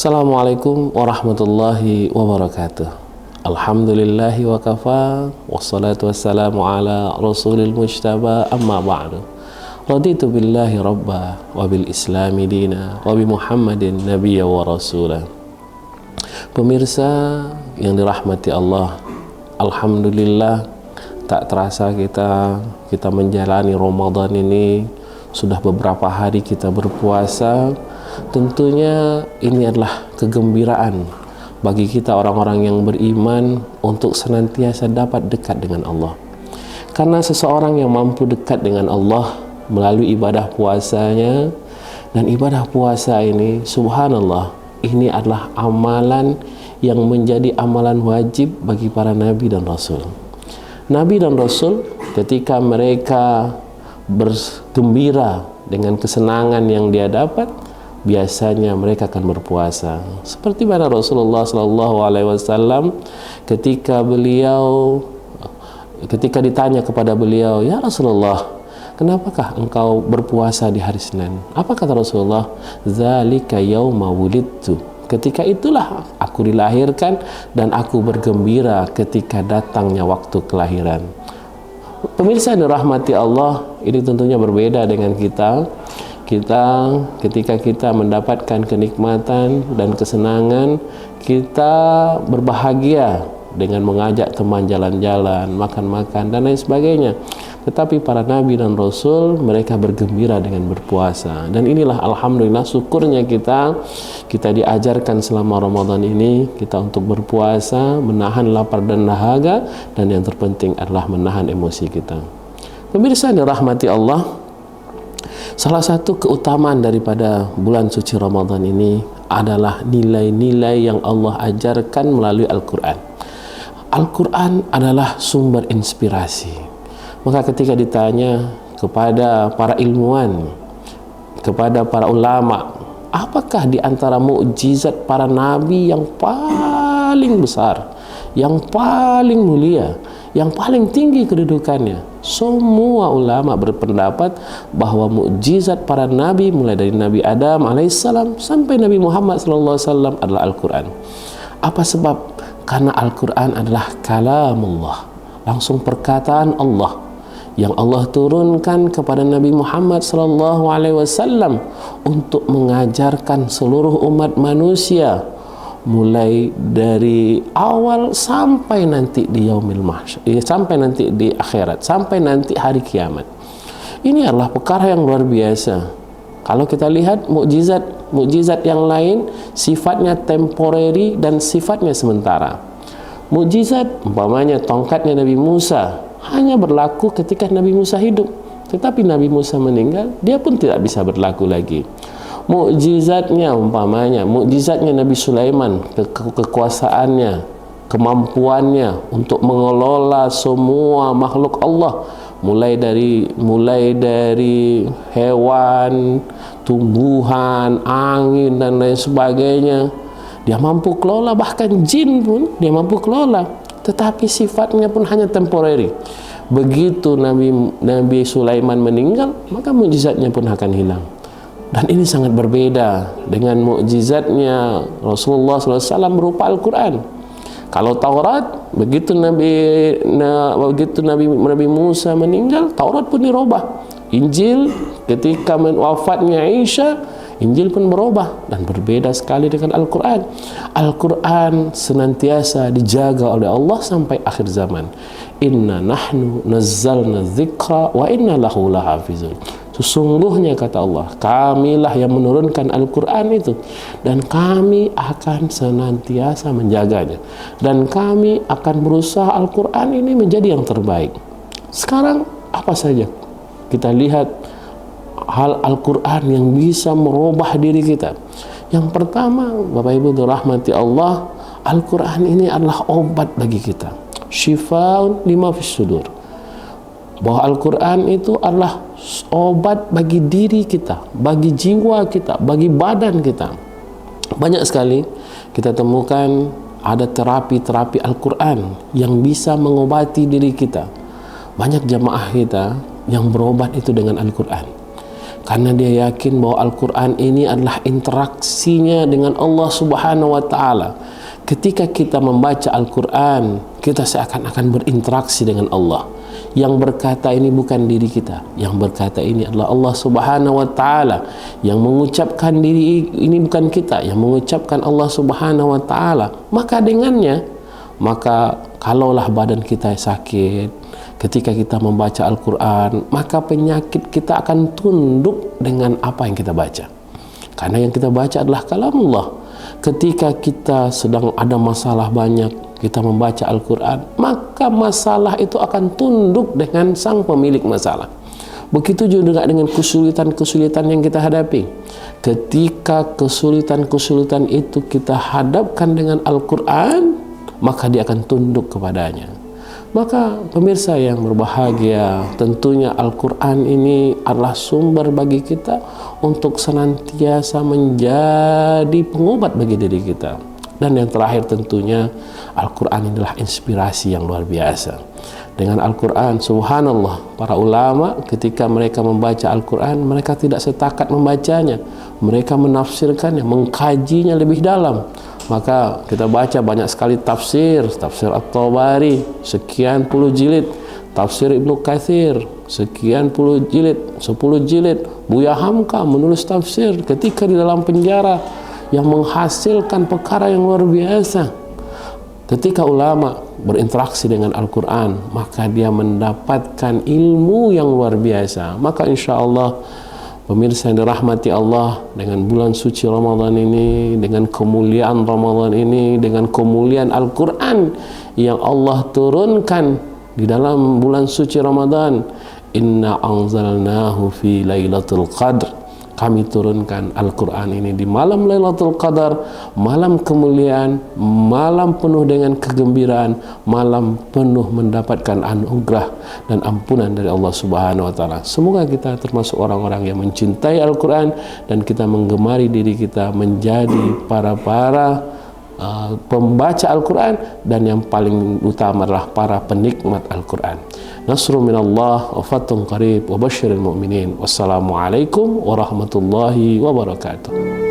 Assalamualaikum warahmatullahi wabarakatuh. Alhamdulillahi wa kafa, wassalatu wassalamu ala rasulil mujtaba, amma ba'du. Raditu billahi rabba, wa bil islami dina, wa bi muhammadin nabiyya wa rasulah. Pemirsa yang dirahmati Allah, alhamdulillah tak terasa kita menjalani Ramadan ini. Sudah beberapa hari kita berpuasa. Tentunya ini adalah kegembiraan bagi kita orang-orang yang beriman untuk senantiasa dapat dekat dengan Allah. Karena seseorang yang mampu dekat dengan Allah melalui ibadah puasanya, dan ibadah puasa ini, subhanallah, ini adalah amalan yang menjadi amalan wajib bagi para nabi dan rasul. Nabi dan rasul ketika mereka bergembira dengan kesenangan yang dia dapat, biasanya mereka akan berpuasa. Seperti mana Rasulullah SAW ketika ditanya kepada beliau, "Ya Rasulullah, kenapakah engkau berpuasa di hari Senin?" Apa kata Rasulullah? "Dzalika yauma wulidtu." Ketika itulah aku dilahirkan dan aku bergembira ketika datangnya waktu kelahiran. Pemirsa yang dirahmati Allah, ini tentunya berbeda dengan kita. Ketika kita mendapatkan kenikmatan dan kesenangan, kita berbahagia dengan mengajak teman jalan-jalan, makan-makan, dan lain sebagainya. Tetapi para nabi dan rasul, mereka bergembira dengan berpuasa. Dan inilah alhamdulillah syukurnya kita diajarkan selama Ramadan ini, kita untuk berpuasa, menahan lapar dan dahaga, dan yang terpenting adalah menahan emosi kita. Pemirsa yang dirahmati Allah, salah satu keutamaan daripada bulan suci Ramadan ini adalah nilai-nilai yang Allah ajarkan melalui Al-Quran. Al-Quran adalah sumber inspirasi. Maka ketika ditanya kepada para ilmuwan, kepada para ulama, apakah di antara mukjizat para nabi yang paling besar, yang paling mulia, yang paling tinggi kedudukannya? Semua ulama berpendapat bahwa mukjizat para nabi mulai dari Nabi Adam alaihissalam sampai Nabi Muhammad sallallahu alaihi wasallam adalah Al-Quran. Apa sebab? Karena Al-Quran adalah kalamullah, langsung perkataan Allah yang Allah turunkan kepada Nabi Muhammad sallallahu alaihi wasallam untuk mengajarkan seluruh umat manusia, mulai dari awal sampai nanti di yaumil mahsyar, sampai nanti di akhirat, sampai nanti hari kiamat. Ini adalah perkara yang luar biasa. Kalau kita lihat mukjizat yang lain sifatnya temporary dan sifatnya sementara. Mukjizat umpamanya tongkatnya Nabi Musa hanya berlaku ketika Nabi Musa hidup, tetapi Nabi Musa meninggal, dia pun tidak bisa berlaku lagi. Mukjizatnya umpamanya mukjizatnya Nabi Sulaiman, kekuasaannya, kemampuannya untuk mengelola semua makhluk Allah, mulai dari hewan, tumbuhan, angin, dan lain sebagainya. Dia mampu kelola, bahkan jin pun dia mampu kelola, tetapi sifatnya pun hanya temporary. Begitu Nabi Sulaiman meninggal, maka mukjizatnya pun akan hilang. Dan ini sangat berbeda dengan mukjizatnya Rasulullah SAW berupa Al-Quran. Kalau Taurat, begitu Nabi Musa meninggal, Taurat pun dirubah. Injil, ketika wafatnya Isa, Injil pun berubah, dan berbeda sekali dengan Al-Quran. Al-Quran senantiasa dijaga oleh Allah sampai akhir zaman. Inna nahnu nazzalna dzikra wa inna lahu lahafizun. Sesungguhnya kata Allah, kamilah yang menurunkan Al-Quran itu, dan kami akan senantiasa menjaganya, dan kami akan berusaha Al-Quran ini menjadi yang terbaik. Sekarang apa saja kita lihat hal Al-Quran yang bisa merubah diri kita. Yang pertama, Bapak Ibu dirahmati Allah, Al-Quran ini adalah obat bagi kita. Syifaun lima fis sudur. Bahwa Al-Quran itu adalah obat bagi diri kita, bagi jiwa kita, bagi badan kita. Banyak sekali kita temukan ada terapi-terapi Al-Quran yang bisa mengobati diri kita. Banyak jamaah kita yang berobat itu dengan Al-Quran. karena dia yakin bahwa Al-Quran ini adalah interaksinya dengan Allah Subhanahu wa Ta'ala. Ketika kita membaca Al-Quran, kita seakan-akan berinteraksi dengan Allah. Yang berkata ini bukan diri kita, yang berkata ini adalah Allah Subhanahu wa Ta'ala. Yang mengucapkan diri ini bukan kita, yang mengucapkan Allah Subhanahu wa Ta'ala. Maka dengannya, kalaulah badan kita sakit, ketika kita membaca Al-Quran, maka penyakit kita akan tunduk dengan apa yang kita baca. Karena yang kita baca adalah kalamullah. Ketika kita sedang ada masalah banyak, kita membaca Al-Quran, maka masalah itu akan tunduk dengan sang pemilik masalah. Begitu juga dengan kesulitan-kesulitan yang kita hadapi. Ketika kesulitan-kesulitan itu kita hadapkan dengan Al-Quran, maka dia akan tunduk kepadanya. Maka pemirsa yang berbahagia, tentunya Al-Quran ini adalah sumber bagi kita untuk senantiasa menjadi pengobat bagi diri kita. Dan yang terakhir tentunya Al-Quran adalah inspirasi yang luar biasa. Dengan Al-Quran, subhanallah, para ulama ketika mereka membaca Al-Quran, mereka tidak setakat membacanya, mereka menafsirkannya, mengkajinya lebih dalam. Maka kita baca banyak sekali tafsir At-Tabari sekian puluh jilid, tafsir Ibnu Katsir sekian puluh jilid, 10 jilid. Buya Hamka menulis tafsir ketika di dalam penjara yang menghasilkan perkara yang luar biasa. Ketika ulama berinteraksi dengan Al-Quran, maka dia mendapatkan ilmu yang luar biasa. Maka insya Allah pemirsa yang dirahmati Allah, dengan bulan suci Ramadan ini, dengan kemuliaan Ramadan ini, dengan kemuliaan Al-Quran yang Allah turunkan di dalam bulan suci Ramadan, inna anzalnahu fi lailatul qadr, kami turunkan Al-Quran ini di malam Lailatul Qadar, malam kemuliaan, malam penuh dengan kegembiraan, malam penuh mendapatkan anugerah dan ampunan dari Allah Subhanahu wa Ta'ala. Semoga kita termasuk orang-orang yang mencintai Al-Quran dan kita menggemari diri kita menjadi para pembaca Al-Quran, dan yang paling utama adalah para penikmat Al-Quran. Nasru minallah wa fathun qarib wa basyiril mu'minin. Wassalamualaikum warahmatullahi wabarakatuh.